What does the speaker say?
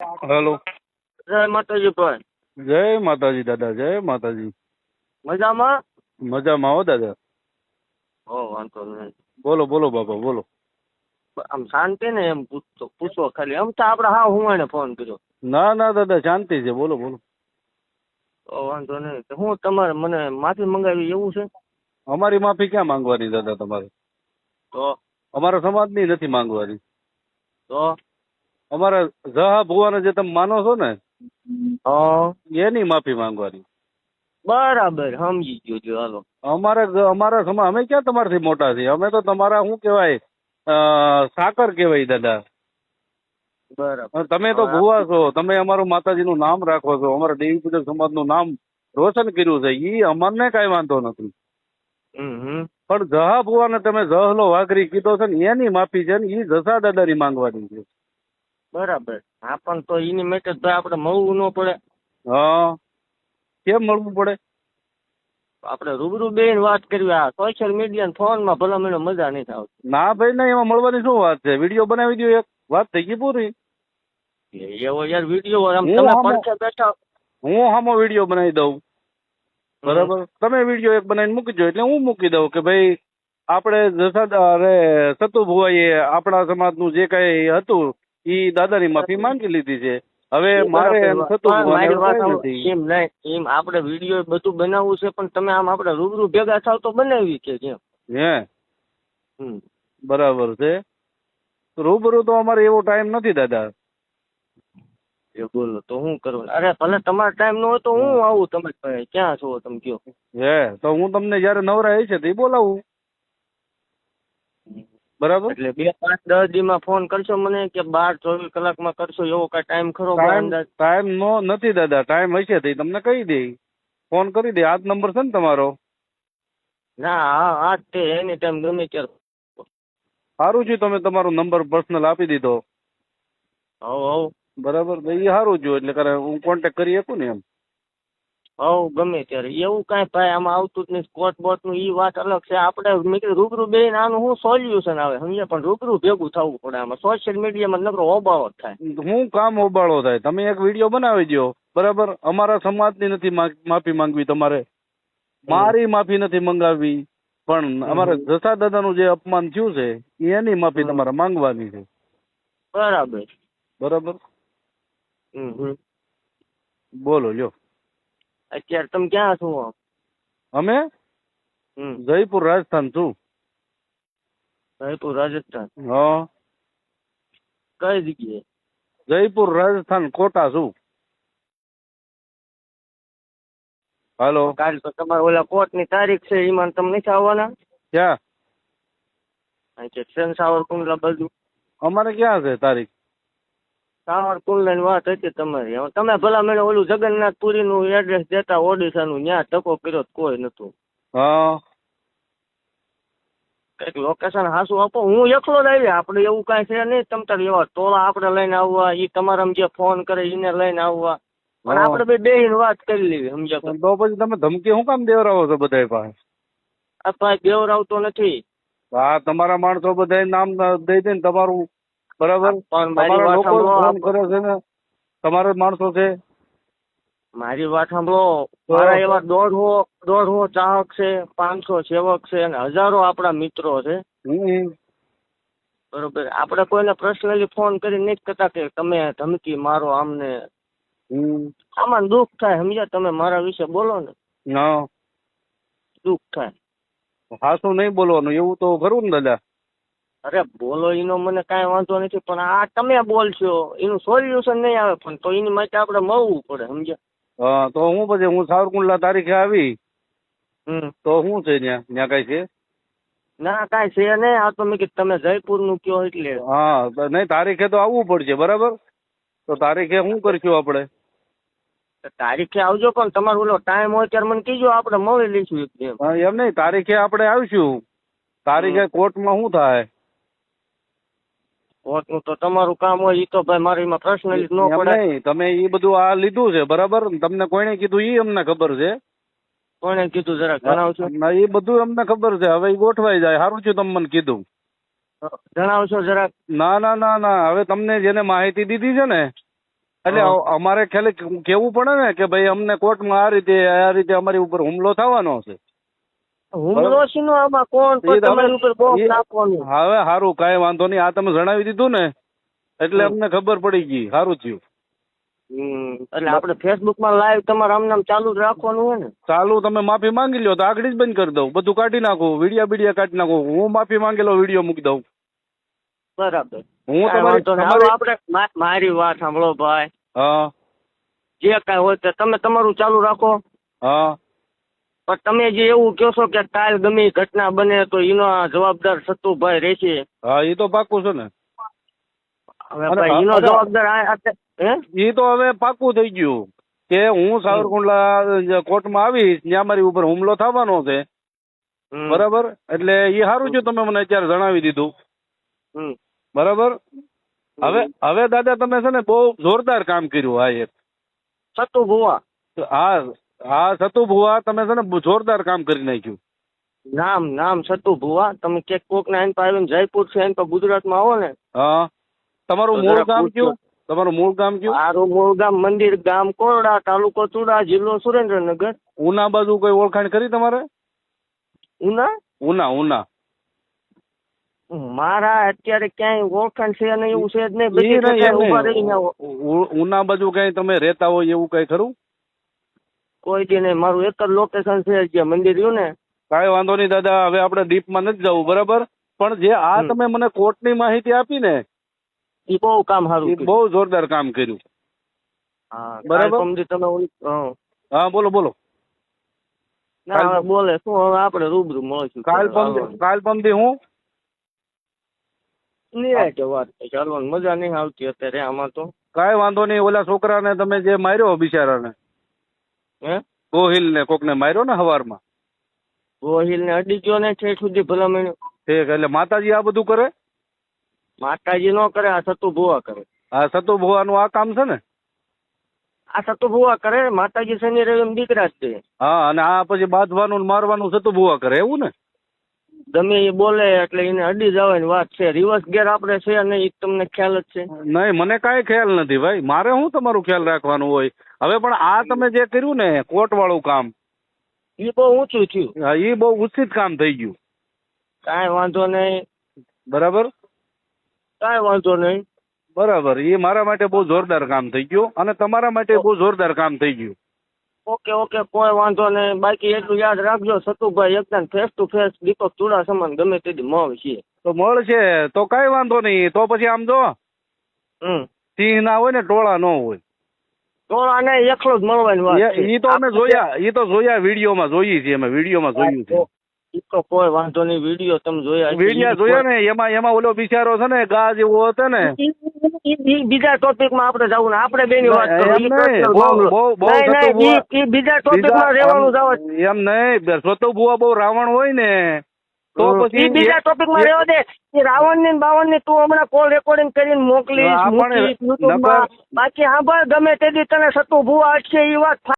Hello. જય માતાજી ભાઈ. જય માતાજી દાદા, જય માતાજી. મજામાં? મજામાં હો દાદા. વાંધો નહીં. બોલો બોલો બાપા બોલો. આમ શાંતિ ને એમ પૂછો ખાલી. આમ તો આપડે હું એને ફોન કર્યો. ના ના દાદા શાંતિ છે, બોલો બોલો. વાંધો નહીં. હું તમારે મને માફી મંગાવી એવું છે? અમારી માફી ક્યાં માંગવાની દાદા તમારે? તો અમારા સમાજની નથી માંગવાની. તો અમારા જહા ભુવાને જે તમે માનો છો ને હા એની માફી માંગવાની. બરાબર સમજી ગયો જો. હાલો. અમારા સમાજ, અમે ક્યાં તમારાથી મોટા છીએ? અમે તો તમારા શું કહેવાય, સાકર કહેવાય દાદા. બરાબર. તમે તો ભુવા છો, તમે અમારું માતાજીનું નામ રાખો છો, અમારા દેવી પૂજક સમાજનું નામ રોશન કર્યું છે, ઈ અમને કઈ વાંધો નથી. પણ જહા ભુવાને તમે જહલો વાઘરી કીધો છે ને એની માફી છે ને ઈ જસા દાદાની માંગવાની છે. બરાબર. હા પણ તો એની માટે ભાઈ આપણે મળવું ન પડે? હા, કેમ મળવું પડે? આપણે રૂબરૂ બેન વાત કરવી. આ સોશિયલ મીડિયા ફોન માં ભલા મને મજા નહીં આવતી. ના ભાઈ ના, એમાં મળવાની શું વાત છે? વિડીયો બનાવી દો, એક વાત થઈ ગઈ પૂરી. એવો યાર વિડીયો તમે પડખે બેઠા. હું હામો વિડીયો બનાવી દઉં, બરાબર? તમે વિડીયો એક બનાવીને મૂકી દો એટલે હું મૂકી દઉં કે ભાઈ આપણે જસા અરે સતુ ભુવાએ આપણા સમાજનું જે કઈ હતું ઈ દાદાની માફી માંગી લીધી છે. હવે મારે સતુ એમ નહીં, એમ આપણે વિડીયો બધું બનાવવું છે પણ તમે આમ આપણે રૂબરૂ ભેગા થાવ તો બનાવી છે કેમ? હે બરાબર છે. રૂબરૂ તો અમારે એવો ટાઈમ નથી દાદા. બોલો તો શું કરવું? અરે ભલે તમારો ટાઈમ ન હોય તો હું આવું તમે ક્યાં છો તમે કયો? હે તો હું તમને જયારે નવરા હશે તો બોલાવું, બરાબર? એટલે 2-5-10 દીમાં ફોન કરશો મને કે 12-24 કલાકમાં કરશો એવો કઈ ટાઈમ ખરો? ટાઈમ નો નથી દાદા, ટાઈમ હશે તો તમને કહી દે, ફોન કરી દે. આ જ નંબર છે ને તમારો? ના હા આજ તે એની ટાઈમ ગમે ત્યારે. સારું છે, તમે તમારો નંબર પર્સનલ આપી દીધો. હવ બરાબર, એ સારું જો એટલે હું કોન્ટેક્ટ કરી શકું ને એમ. ગમે ત્યારે એવું કાંઈ ભાઈ આમાં આવતું જ નહીં. સ્કોટ બોટ નું ઈ વાત અલગ છે. આપણે મેં કીધું રૂબરૂ બેન આનું શું સોલ્યુશન આવે સમજે, પણ રૂબરૂ ભેગું થવું પડે. આમાં સોશિયલ મીડિયામાં નકરો ઓબાળો થાય. હું કામ ઓબાળો થાય? તમે એક વિડીયો બનાવી દો, બરાબર? અમારા સમાજની નથી માફી માંગવી તમારે, મારી માફી નથી મંગાવવી, પણ અમારે જસા દાદાનું જે અપમાન થયું છે એની માફી તમારે માંગવાની છે. બરાબર બરાબર. બોલો લ્યો. અત્યારે તમે ક્યાં છો? અમે જયપુર રાજસ્થાન છું. જયપુર રાજસ્થાન? હા. કઈ જગ્યાએ? જયપુર રાજસ્થાન, કોટા છું. હાલો. કાલ તો તમારે ઓલા કોર્ટ ની તારીખ છે, એમાં તમે નથી આવવાના? ક્યાં? સાવરકુંડલા બાજુ. અમારે ક્યાં છે તારીખ? સાવરકુંડલા ની વાત હતી તમારી. તમે ભલા મને ઓલું જગન્નાથપુરી નું એડ્રેસ દેતા ઓડિશા નું, ત્યાં ટકો કર્યો કોઈ નતું. હા, કઈક લોકેશન હાસું આપો. હું એકલો જ આવી, આપડે એવું કઈ છે નહીં. તમ તાર એવા ટોળા આપણે લઈને આવવા, ઈ તમારા જે ફોન કરે એને લઈને આવવા, પણ આપડે બે બેહીને વાત કરી લેવી સમજ્યા? તો પછી તમે ધમકી શું કામ દેવરાવો છો બધા પાસે? આ ભાઈ દેવરાવતો નથી. હા, તમારા માણસો બધા નામ દઈ દે ને તમારું, બરાબર? પણ તમારા લોકો ફોન કરે છે ને, તમારા માણસો છે. મારી વાત સાંભળો, મારા એવા 150 ચાહક છે, 500 સેવક છે અને હજારો આપણા મિત્રો છે. બરોબર. આપણે કોઈને પર્સનલી ફોન કરી નથી કરતા કે તમે ધમકી મારો આમને. આમાં દુઃખ થાય સમજ્યા? તમે મારા વિશે બોલો ને, દુઃખ થાય. હાસું નહીં બોલવાનું, એવું તો ખરું ને દાદા? અરે બોલો એનો મને કાંઈ વાંધો નથી, પણ આ તમે બોલશો એનું સોલ્યુશન નહીં આવે. પણ તો એની માટે આપણે મળવું પડે સમજ્યા? હા, તો હું પછી હું સાવરકુંડલા તારીખે આવી તો શું છે ત્યાં કઈ છે? ના કાંઈ છે નહીં. આ તો મેં કીધું તમે જયપુર નું કયો એટલે. હા, નહીં તારીખે તો આવવું પડશે, બરાબર? તો તારીખે શું કરશું આપણે? તારીખે આવજો, પણ તમારો ઓલો ટાઈમ હોય ત્યારે મને કીજો, આપણે મળી લઈશું. એમ નહીં, તારીખે આપણે આવીશું. તારીખે કોર્ટમાં શું થાય? કોર્ટનું તો તમારું કામ હોય, એ તો ભાઈ મારે એમાં પર્સનલી ન પડે. નહીં, તમે એ બધું આ લીધું છે, બરાબર? તમને કોઈને કીધું એ અમને ખબર છે. કોને કીધું જરાક જણાવશો? એ બધું અમને ખબર છે, હવે એ ગોઠવાઈ જાય. સારું છે તમે મને કીધું, જણાવશો જરાક? ના ના ના ના, હવે તમને જેને માહિતી દીધી છે ને એટલે અમારે ખ્યાલે કેવું પડે ને કે ભાઈ અમને કોર્ટમાં આ રીતે અમારી ઉપર હુમલો થવાનો છે. હુમલો છે નો આમાં કોણ પણ તમારી ઉપર બોમ્બ નાખવાનું. હવે સારું કાંઈ વાંધો નહીં, આ તમે જણાવી દીધું ને એટલે અમને ખબર પડી ગઈ, સારું થયું. એટલે આપણે ફેસબુક માં લાઈવ તમારે આમ ચાલુ જ રાખવાનું હોય ને. ચાલુ તમે માફી માંગી લ્યો તો આગળ જ બંધ કરી દઉં, બધું કાઢી નાખું, વિડીયા કાઢી નાખું, હું માફી માંગેલો વિડીયો મૂકી દઉં. બરાબર. હું આપણે મારી વાત સાંભળો ભાઈ. હા. જે કાંઈ હોય તે તમે તમારું ચાલુ રાખો. હા. પણ તમે જે એવું કહો છો કે કાલ ગમે એ ઘટના બને તો એનો જવાબદાર સતુભાઈ રહેશે. હા, એ તો પાકું છે ને. હવે ભાઈ એનો જવાબદાર એ તો હવે પાકું થઈ ગયું કે હું સાવરકુંડલા કોર્ટમાં આવીશ, ત્યાં મારી ઉપર હુમલો થવાનો છે. બરાબર, એટલે એ સારું છે તમે મને અત્યારે જણાવી દીધું. બરાબર. હવે દાદા તમે છે ને બહુ જોરદાર કામ કર્યું. આ એક સતુ ભુવા. હા સતુ ભુવા, તમે છે ને જોરદાર કામ કરી નાખ્યું. નામ સતુ ભુવા. તમે ક્યાંક કોક ના આવીને જયપુર છે એમ તો ગુજરાતમાં આવો ને. હા. તમારું મૂળ ગામ કયું? તમારું મૂળ ગામ કયું? મારું મૂળ ગામ મંદિર ગામ કોરડા, તાલુકો ચુડા, જિલ્લો સુરેન્દ્રનગર. ઉના બાજુ કોઈ ઓળખાણ કરી તમારે? ઉના મારા અત્યારે ક્યાંય ઓળખાણ છે નહીં, એવું છે જ નહીં. ઉના બાજુ કઈ તમે રહેતા હોય એવું કઈ ખરું? કોઈ દી નહીં, મારું એક જ લોકેશન છે જે મંદિર રહ્યું ને. કાંઈ વાંધો નહીં દાદા, હવે આપણે ડીપમાં નથી જવું. બરાબર, પણ જે આ તમે મને કોર્ટની માહિતી આપી ને એ બહુ કામ સારું, બહુ જોરદાર કામ કર્યું. બરાબર. હા બોલો. ના બોલે શું, હવે આપણે રૂબરૂ મળીશું. કાલ પમદી હું વાત ચાલવાની મજા નહીં આવતી અત્યારે આમાં તો. કાંઈ વાંધો નહીં, ઓલા છોકરાને તમે જે માર્યો બિચારાને, ગોહિલ ને કોક ને માર્યો ને હવારમાં, ગોહિલ ને અડી ગયો ને ઠેઠ સુધી ભલામણ. ઠીક, એટલે માતાજી આ બધું કરે? માતાજી નો કરે, આ સતુ ભુવા કરે. આ સતુ ભુવાનું આ કામ છે ને? આ સતુ ભુવા કરે. માતાજી શનિ રવિ દીકરા જ છે. હા, અને આ પછી બાંધવાનું મારવાનું સતુ ભુવા કરે, એવું ને? ગમે એ બોલે એટલે એને અડી જવાની વાત છે. રિવર્સ ગેર આપણે છે નહીં, તમને ખ્યાલ જ છે. નહીં, મને કાંઈ ખ્યાલ નથી ભાઈ. મારે શું તમારું ખ્યાલ રાખવાનું હોય? હવે પણ આ તમે જે કર્યું ને કોર્ટ વાળું કામ, એ બહુ ઊંચું થયું. હા, એ બહુ ઉચિત કામ થઈ ગયું. કાંઈ વાંધો નહીં. બરાબર, કાંઈ વાંધો નહીં. બરાબર, એ મારા માટે બહુ જોરદાર કામ થઈ ગયું અને તમારા માટે બહુ જોરદાર કામ થઈ ગયું. ઓકે, કોઈ વાંધો નહીં. બાકી એટલું યાદ રાખજો, સતુભાઈ એકદમ ફેસ ટુ ફેસ દીપક ચુડાસમાને ગમે તેથી મળશે. તો મળશે તો કાંઈ વાંધો નહીં. તો પછી આમ જો સિંહ ના હોય ને ટોળા ન હોય. ટોળા નહીં, એકલો જ મળવાની વાત. એ તો અમે જોયા વિડીયોમાં જોઈએ છીએ, અમે વિડીયોમાં જોયું છે. એ તો કોઈ વાંધો નહીં, વિડીયો તમે જોયા ને, એમાં ઓલો બિચારો છે ને ગા જેવો હતો ને. બીજા ટોપિક માં આપણે જવું ને, આપણે બેની વાત બીજા ટોપિક માં રહેવાનું જવું એમ નહીં. સતુ ભુવા બહુ રાવણ હોય ને તો પછી બીજા ટોપિક માં રહેવા દે. રાવણ ની બાવન ની તું હમણાં કોલ રેકોર્ડિંગ કરીને મોકલીશ. બાકી હા ભાઈ ગમે તે દી તને સતુ ભુવા અટકે એ વાત